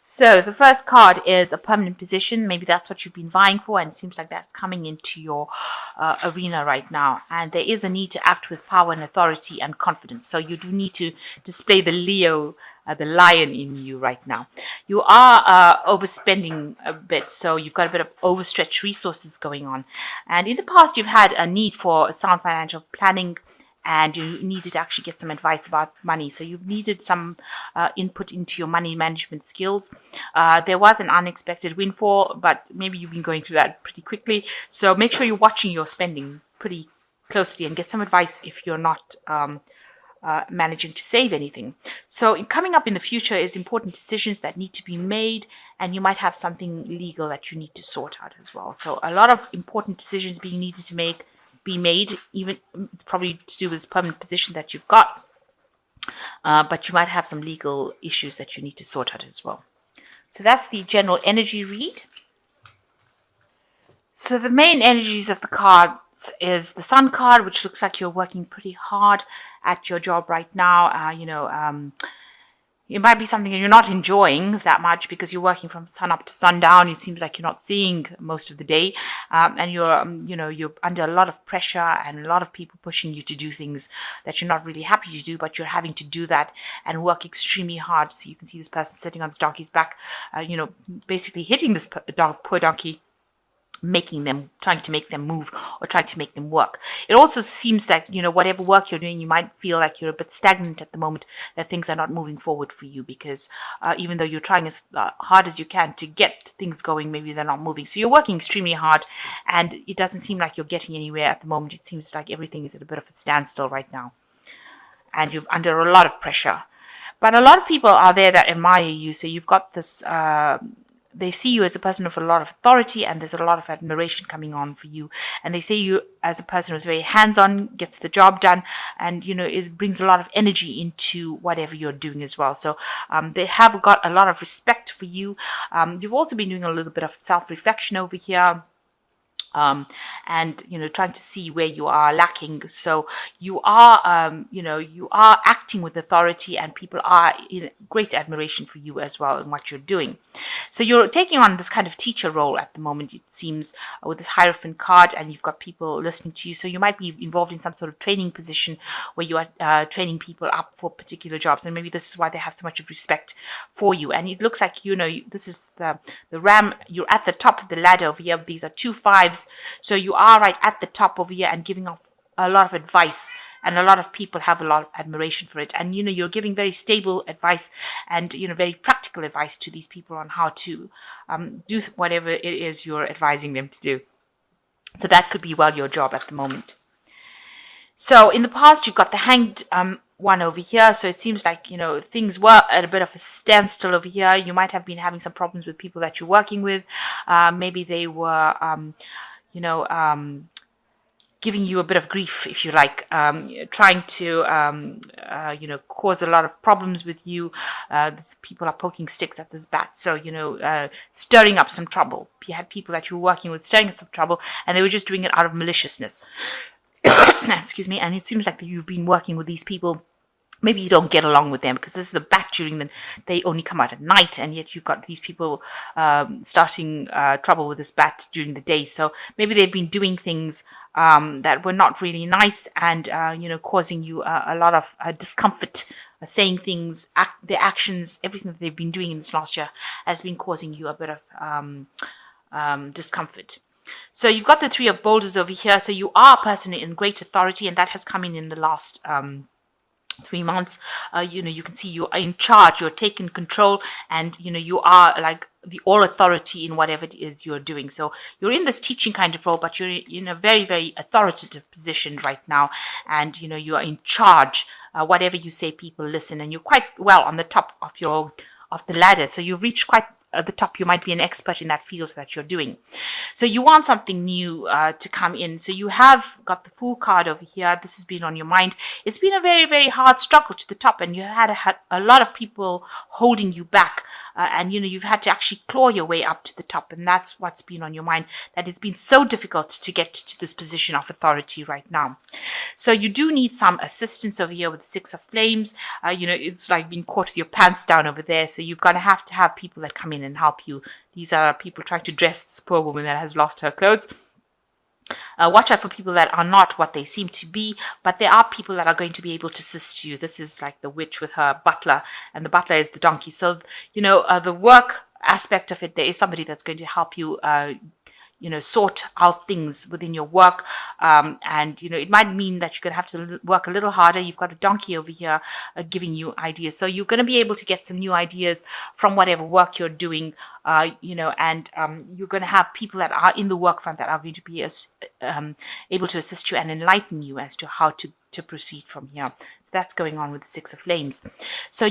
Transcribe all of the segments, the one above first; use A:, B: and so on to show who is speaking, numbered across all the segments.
A: So the first card is a permanent position. Maybe that's what you've been vying for, and it seems like that's coming into your arena right now. And there is a need to act with power and authority and confidence. So you do need to display the Leo, the lion in you right now. You are overspending a bit, so you've got a bit of overstretched resources going on. And in the past, you've had a need for sound financial planning, and you needed to actually get some advice about money. So you've needed some input into your money management skills. There was an unexpected windfall, but maybe you've been going through that pretty quickly. So make sure you're watching your spending pretty closely and get some advice if you're not managing to save anything. So coming up in the future is important decisions that need to be made, and you might have something legal that you need to sort out as well. So a lot of important decisions being needed to be made, even probably to do with this permanent position that you've got. But you might have some legal issues that you need to sort out as well. So that's the general energy read. So the main energies of the cards is the Sun card, which looks like you're working pretty hard at your job right now. It might be something that you're not enjoying that much because you're working from sun up to sundown. It seems like you're not seeing most of the day, and you're under a lot of pressure and a lot of people pushing you to do things that you're not really happy to do, but you're having to do that and work extremely hard. So you can see this person sitting on this donkey's back, basically hitting this poor donkey, trying to make them move or trying to make them work. It also seems that, whatever work you're doing, you might feel like you're a bit stagnant at the moment, that things are not moving forward for you because even though you're trying as hard as you can to get things going, maybe they're not moving. So you're working extremely hard and it doesn't seem like you're getting anywhere at the moment. It seems like everything is at a bit of a standstill right now and you're under a lot of pressure. But a lot of people are there that admire you. So you've got this they see you as a person of a lot of authority, and there's a lot of admiration coming on for you. And they see you as a person who's very hands-on, gets the job done, and brings a lot of energy into whatever you're doing as well. So they have got a lot of respect for you. You've also been doing a little bit of self-reflection over here. And trying to see where you are lacking. So you are you are acting with authority, and people are in great admiration for you as well in what you're doing. So you're taking on this kind of teacher role at the moment, it seems, with this Hierophant card, and you've got people listening to you. So you might be involved in some sort of training position where you are training people up for particular jobs, and maybe this is why they have so much of respect for you. And it looks like this is the ram. You're at the top of the ladder over here. These are 2 5s. So you are right at the top over here and giving off a lot of advice, and a lot of people have a lot of admiration for it. And you're giving very stable advice and very practical advice to these people on how to do whatever it is you're advising them to do. So that could be your job at the moment. So in the past, you've got the Hanged one over here. So it seems like, things were at a bit of a standstill over here. You might have been having some problems with people that you're working with. Maybe they were, giving you a bit of grief, if you like, trying to, cause a lot of problems with you. People are poking sticks at this bat. So, stirring up some trouble. You had people that you were working with stirring up some trouble, and they were just doing it out of maliciousness. Excuse me. And it seems like that you've been working with these people. Maybe you don't get along with them because this is the bat they only come out at night, and yet you've got these people starting trouble with this bat during the day. So maybe they've been doing things that were not really nice, and causing you a lot of discomfort. Saying things, their actions, everything that they've been doing in this last year has been causing you a bit of discomfort. So you've got the 3 of Boulders over here. So you are a person in great authority, and that has come in the last 3 months. You can see you are in charge, you're taking control, and you are like the all authority in whatever it is you're doing. So you're in this teaching kind of role, but you're in a very, very authoritative position right now, and you are in charge. Whatever you say, people listen, and you're quite well on the top of the ladder. So you've reached quite at the top. You might be an expert in that field that you're doing. So you want something new to come in. So you have got the Fool card over here. This has been on your mind. It's been a very, very hard struggle to the top, and you had a lot of people holding you back. and you've had to actually claw your way up to the top, and that's what's been on your mind, that it's been so difficult to get to this position of authority right now. So you do need some assistance over here with the Six of Flames. It's like being caught with your pants down over there, so you're going to have people that come in and help you. These are people trying to dress this poor woman that has lost her clothes. Watch out for people that are not what they seem to be, but there are people that are going to be able to assist you. This is like the witch with her butler, and the butler is the donkey. So, the work aspect of it, there is somebody that's going to help you, sort out things within your work. And it might mean that you're going to have to work a little harder. You've got a donkey over here giving you ideas. So you're going to be able to get some new ideas from whatever work you're doing, and you're going to have people that are in the work front that are going to be able to assist you and enlighten you as to how to proceed from here. So that's going on with the Six of Flames. So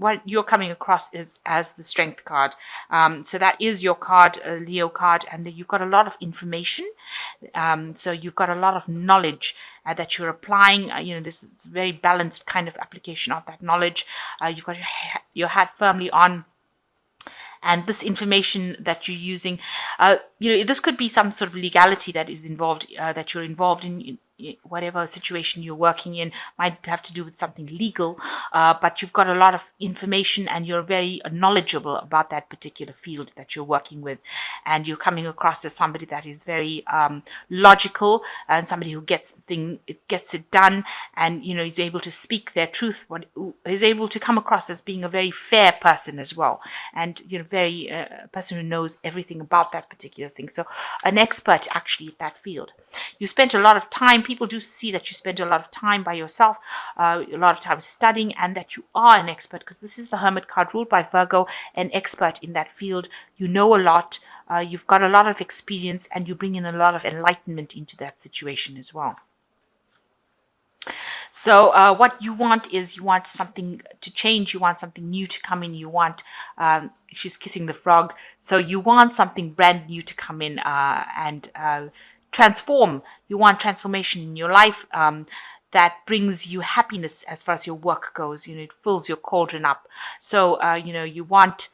A: what you're coming across is as the Strength card. So that is your card, Leo card, and you've got a lot of information. So you've got a lot of knowledge that you're applying. This is a very balanced kind of application of that knowledge. You've got your hat firmly on. And this information that you're using, this could be some sort of legality that is involved, that you're involved in whatever situation you're working in. Might have to do with something legal, but you've got a lot of information and you're very knowledgeable about that particular field that you're working with. And you're coming across as somebody that is very logical, and somebody who gets it done, and is able to speak their truth, is able to come across as being a very fair person as well, and very person who knows everything about that particular thing. So an expert actually at that field. You spent a lot of time. People do see that you spend a lot of time by yourself, a lot of time studying, and that you are an expert, because this is the Hermit card ruled by Virgo, an expert in that field. You know a lot. You've got a lot of experience, and you bring in a lot of enlightenment into that situation as well. So what you want is, you want something to change, you want something new to come in, you want, she's kissing the frog, so you want something brand new to come in and transform. You want transformation in your life that brings you happiness as far as your work goes. It fills your cauldron up. So, you want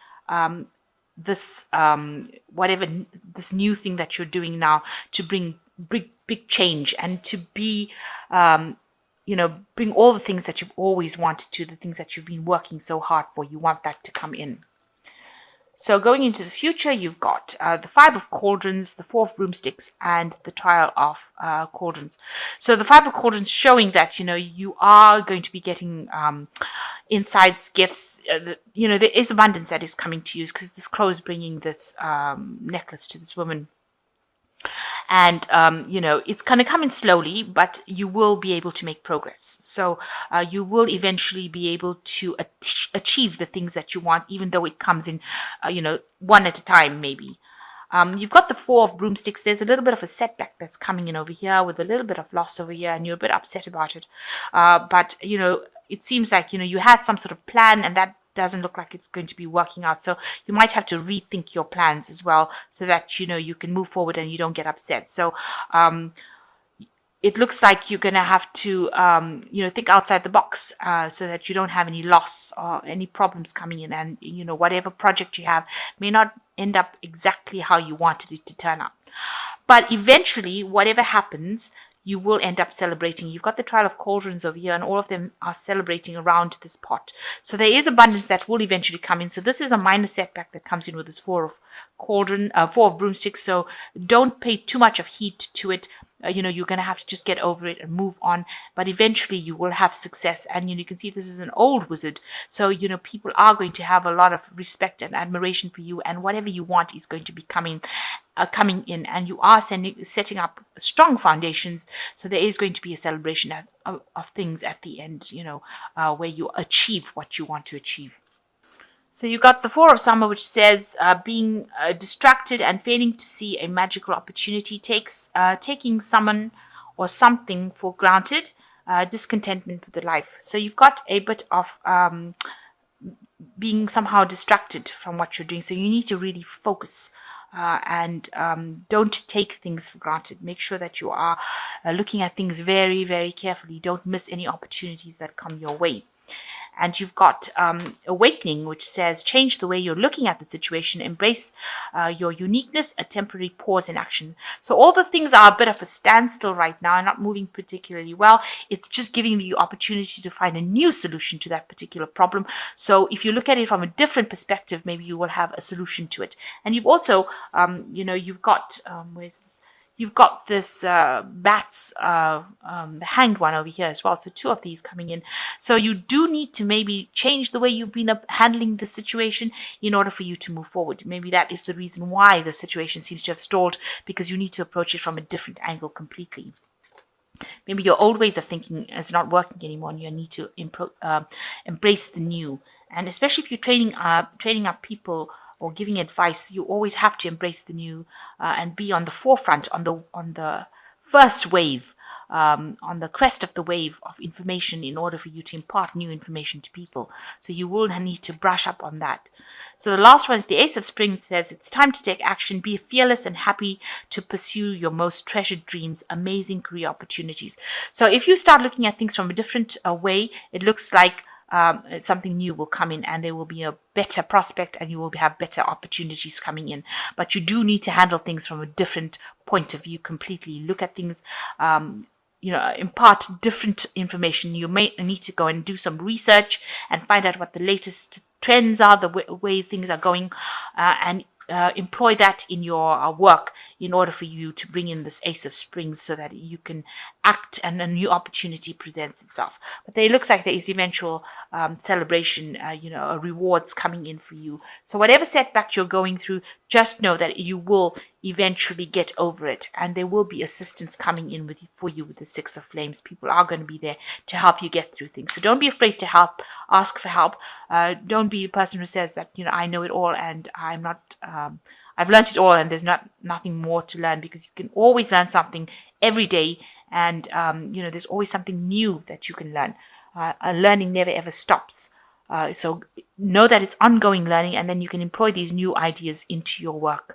A: this, whatever, this new thing that you're doing now to bring big change, and to be, bring all the things that you've always wanted to, the things that you've been working so hard for. You want that to come in. So going into the future, you've got the Five of Cauldrons, the Four of Broomsticks, and the Trial of Cauldrons. So the Five of Cauldrons showing that, you are going to be getting insights, gifts. There is abundance that is coming to you, because this crow is bringing this necklace to this woman. And, it's going to come in slowly, but you will be able to make progress. So you will eventually be able to achieve the things that you want, even though it comes in, one at a time, maybe. You've got the Four of Broomsticks. There's a little bit of a setback that's coming in over here, with a little bit of loss over here, and you're a bit upset about it. But, it seems like, you had some sort of plan, and that doesn't look like it's going to be working out. So you might have to rethink your plans as well, so that, you can move forward and you don't get upset. So it looks like you're going to have to, think outside the box, so that you don't have any loss or any problems coming in. And, whatever project you have may not end up exactly how you wanted it to turn out. But eventually, whatever happens, you will end up celebrating. You've got the Trial of Cauldrons over here, and all of them are celebrating around this pot. So there is abundance that will eventually come in. So this is a minor setback that comes in with this Four of Broomsticks. So don't pay too much of heed to it. You're going to have to just get over it and move on. But eventually you will have success. And, you can see this is an old wizard. So, people are going to have a lot of respect and admiration for you. And whatever you want is going to be coming in. And you are setting up strong foundations. So there is going to be a celebration of things at the end, where you achieve what you want to achieve. So you got the Four of Summer, which says being distracted and failing to see a magical opportunity, taking someone or something for granted, discontentment with the life. So you've got a bit of being somehow distracted from what you're doing. So you need to really focus and don't take things for granted. Make sure that you are looking at things very, very carefully. Don't miss any opportunities that come your way. And you've got awakening, which says change the way you're looking at the situation, embrace your uniqueness, a temporary pause in action. So all the things are a bit of a standstill right now, not moving particularly well. It's just giving you opportunity to find a new solution to that particular problem. So if you look at it from a different perspective, maybe you will have a solution to it. And you've also, you've got, where's this? You've got this bats, the hanged one over here as well. So two of these coming in. So you do need to maybe change the way you've been handling the situation in order for you to move forward. Maybe that is the reason why the situation seems to have stalled, because you need to approach it from a different angle completely. Maybe your old ways of thinking is not working anymore, and you need to embrace the new. And especially if you're training up people or giving advice, you always have to embrace the new and be on the forefront, on the first wave, on the crest of the wave of information, in order for you to impart new information to people. So you will need to brush up on that. So the last one is the Ace of Spring. Says it's time to take action, be fearless and happy to pursue your most treasured dreams, amazing career opportunities. So if you start looking at things from a different way, it looks like something new will come in, and there will be a better prospect, and you will have better opportunities coming in. But you do need to handle things from a different point of view completely. Look at things, impart different information. You may need to go and do some research and find out what the latest trends are, the way things are going, and employ that in your work in order for you to bring in this Ace of Springs so that you can act and a new opportunity presents itself. But it looks like there is eventual celebration, rewards coming in for you. So whatever setback you're going through, just know that you will eventually get over it, and there will be assistance coming in for you with the Six of Flames. People are going to be there to help you get through things. So don't be afraid to help, ask for help. Don't be a person who says that, I know it all and I'm not, I've learned it all and there's nothing more to learn, because you can always learn something every day, and there's always something new that you can learn. Learning never ever stops. So know that it's ongoing learning, and then you can employ these new ideas into your work.